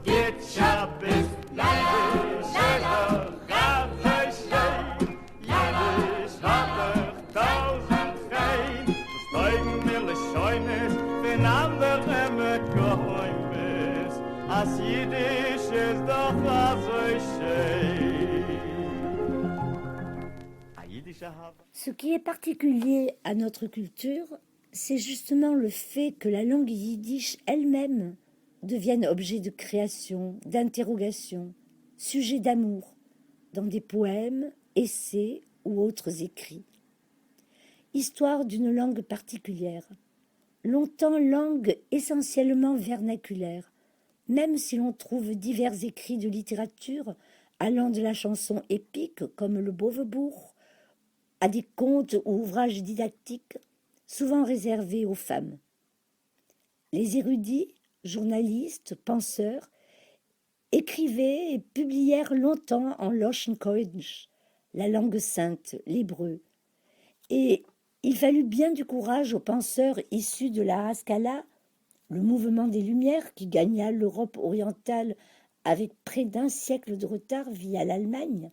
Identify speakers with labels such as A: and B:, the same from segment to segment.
A: geht Schabbat, Jiddisch ist doch ganz schön. Jiddisch hat doch tausend Fein, das Teugen mir le Scheunes, den anderen mit Geheimnis, als Jiddisch ist doch so schön. A Jiddisch
B: Ce qui est particulier à notre culture, c'est justement le fait que la langue yiddish elle-même devienne objet de création, d'interrogation, sujet d'amour, dans des poèmes, essais ou autres écrits. Histoire d'une langue particulière, longtemps langue essentiellement vernaculaire, même si l'on trouve divers écrits de littérature allant de la chanson épique comme le Boverbourg à des contes ou ouvrages didactiques souvent réservés aux femmes. Les érudits, journalistes, penseurs écrivaient et publièrent longtemps en Loshen Kodesh, la langue sainte, l'hébreu. Et il fallut bien du courage aux penseurs issus de la Haskalah, le mouvement des Lumières qui gagna l'Europe orientale avec près d'un siècle de retard via l'Allemagne,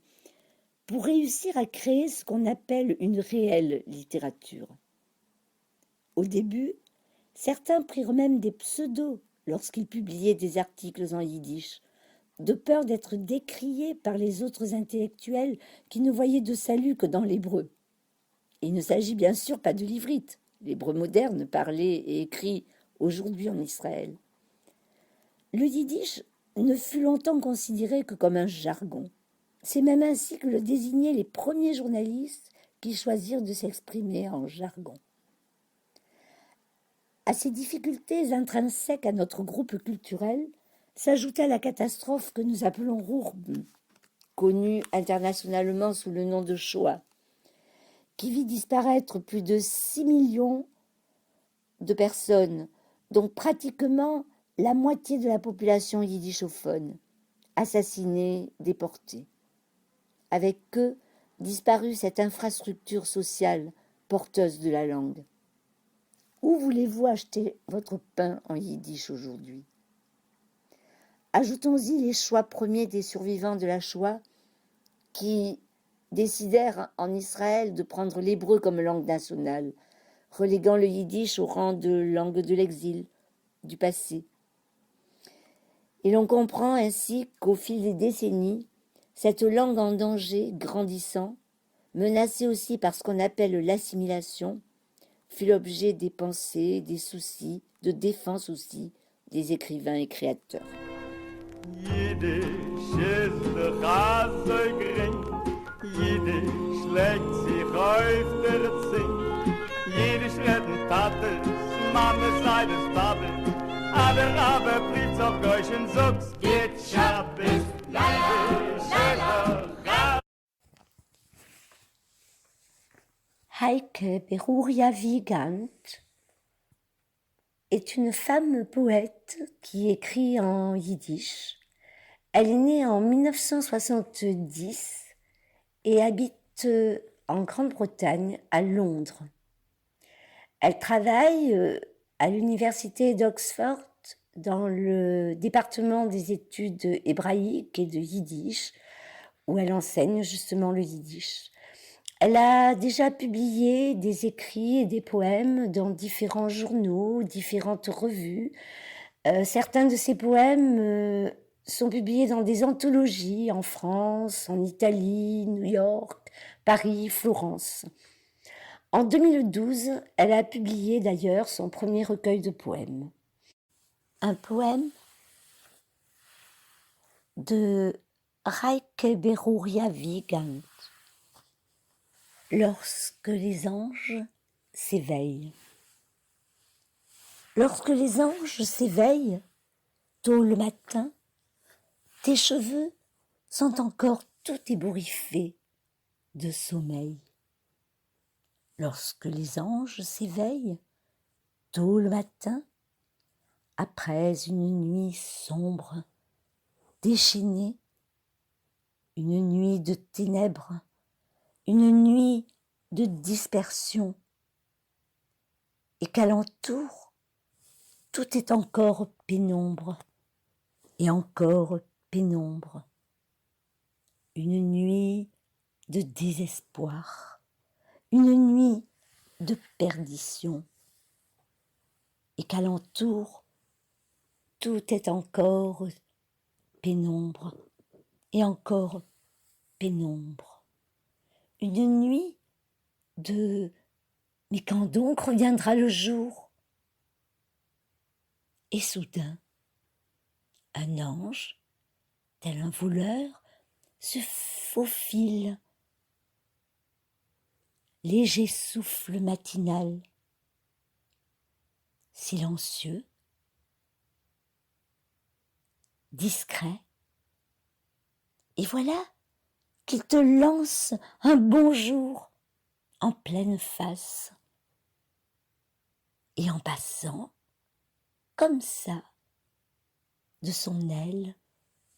B: pour réussir à créer ce qu'on appelle une réelle littérature. Au début, certains prirent même des pseudos lorsqu'ils publiaient des articles en yiddish, de peur d'être décriés par les autres intellectuels qui ne voyaient de salut que dans l'hébreu. Il ne s'agit bien sûr pas de l'ivrite, l'hébreu moderne parlé et écrit aujourd'hui en Israël. Le yiddish ne fut longtemps considéré que comme un jargon. C'est même ainsi que le désignaient les premiers journalistes qui choisirent de s'exprimer en jargon. À ces difficultés intrinsèques à notre groupe culturel s'ajouta la catastrophe que nous appelons Ruhrb, connue internationalement sous le nom de Shoah, qui vit disparaître plus de 6 millions de personnes, dont pratiquement la moitié de la population yiddishophone, assassinée, déportée. Avec eux, disparut cette infrastructure sociale porteuse de la langue. Où voulez-vous acheter votre pain en yiddish aujourd'hui? Ajoutons-y les choix premiers des survivants de la Shoah qui décidèrent en Israël de prendre l'hébreu comme langue nationale, reléguant le yiddish au rang de langue de l'exil, du passé. Et l'on comprend ainsi qu'au fil des décennies, cette langue en danger, grandissant, menacée aussi par ce qu'on appelle l'assimilation, fut l'objet des pensées, des soucis, de défense aussi, des écrivains et créateurs.
A: Jiddisch ist doch auch so gering, Jiddisch legt sich auf der Zing, Jiddisch reden Tates, Mama sei das Babel, aber blieb auf Deutsch und sagst, geht Schabbat, Jiddisch ist doch auch.
B: Heike Beruria Wiegand est une femme poète qui écrit en yiddish. Elle est née en 1970 et habite en Grande-Bretagne, à Londres. Elle travaille à l'université d'Oxford dans le département des études hébraïques et de yiddish, où elle enseigne justement le yiddish. Elle a déjà publié des écrits et des poèmes dans différents journaux, différentes revues. Certains de ses poèmes sont publiés dans des anthologies en France, en Italie, New York, Paris, Florence. En 2012, elle a publié d'ailleurs son premier recueil de poèmes. Un poème de Heike Beruria Wiegand. Lorsque les anges s'éveillent. Lorsque les anges s'éveillent, tôt le matin, tes cheveux sont encore tout ébouriffés de sommeil. Lorsque les anges s'éveillent, tôt le matin, après une nuit sombre, déchaînée, une nuit de ténèbres, une nuit de dispersion, et qu'alentour, tout est encore pénombre et encore pénombre. Une nuit de désespoir, une nuit de perdition, et qu'alentour, tout est encore pénombre, et encore pénombre. Une nuit de « mais quand donc reviendra le jour ?» Et soudain, un ange, tel un voleur, se faufile. Léger souffle matinal, silencieux, discret, et voilà qu'il te lance un bonjour en pleine face. Et en passant, comme ça, de son aile,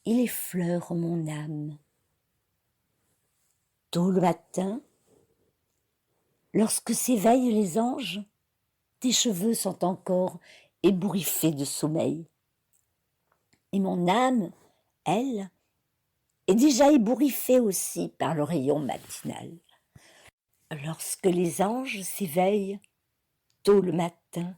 B: il effleure mon âme. Tôt le matin, lorsque s'éveillent les anges, tes cheveux sont encore ébouriffés de sommeil. Et mon âme, elle, est déjà ébouriffée aussi par le rayon matinal. Lorsque les anges s'éveillent, tôt le matin,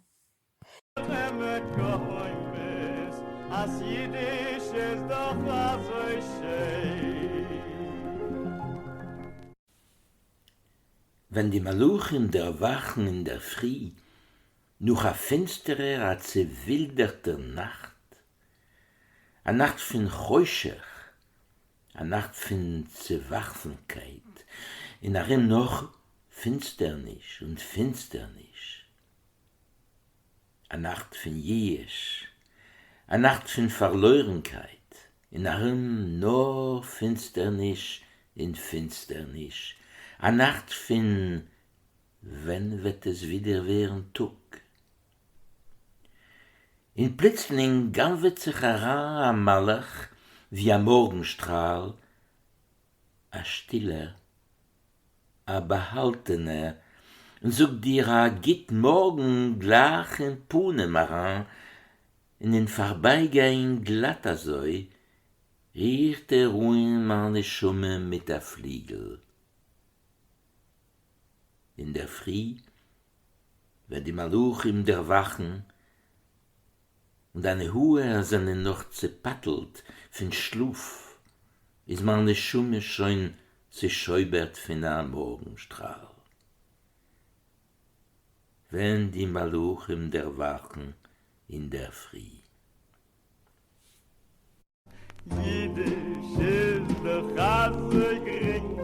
C: Wenn die Maluchen erwachen in der Früh, noch a finsterer, a zerwilderter Nacht, a Nacht von Cheuschech, a Nacht von Zerwachsenkeit, in darin noch Finsternis und Finsternis, a Nacht von Jesch, a Nacht von Verlorenkeit, in darin nur Finsternis in Finsternis, a Nacht von wenn wird es wieder werden Tug. In plötzlich galvet sich heran a Malach wie a Morgenstrahl, a stiller, a behaltener, und sogt dir a git morgen gleich in Pune maran, in den Vorbeigehen glatter soi, riecht ruhig meine Schumme mit der Fliegel. In der Früh, wenn die Maluchim erwachen und eine Hure sind noch zerpattelt von Schluf, ist meine Schumme schon zerschäubert von einem Morgenstrahl. Wenn die Maluchim erwachen in der Früh.
A: Jiddisch ist der Chasse gering,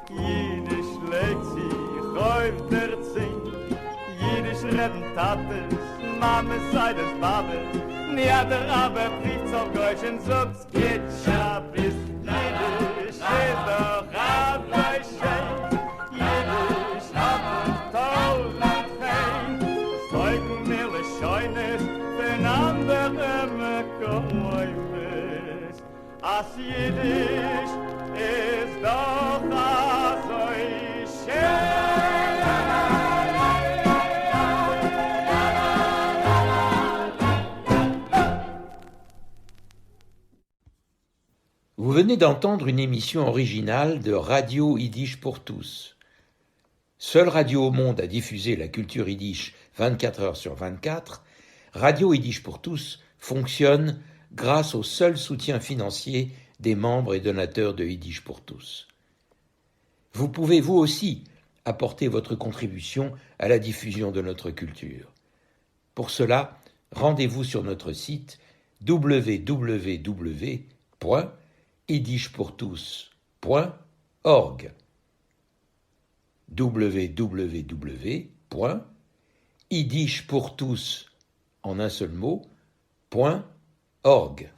A: Jiddisch legt sich auf der Zink, Jiddisch redden Tates, Mames sei des Babes, nie der Rabbe bricht auf Deutsch und sagt, geht Schabis. Jiddisch ist der Chasse schön, Jiddisch hat uns tausend Fein, das Zeugen mir Scheunes, den anderen Geräumes. As Jiddisch ist doch so schön.
D: Vous venez d'entendre une émission originale de Radio Yiddish pour tous. Seule radio au monde à diffuser la culture yiddish 24 heures sur 24, Radio Yiddish pour tous fonctionne grâce au seul soutien financier des membres et donateurs de Yiddish pour tous. Vous pouvez vous aussi apporter votre contribution à la diffusion de notre culture. Pour cela, rendez-vous sur notre site www.yiddishpourtous.org www.yiddishpourtous en un seul mot, .org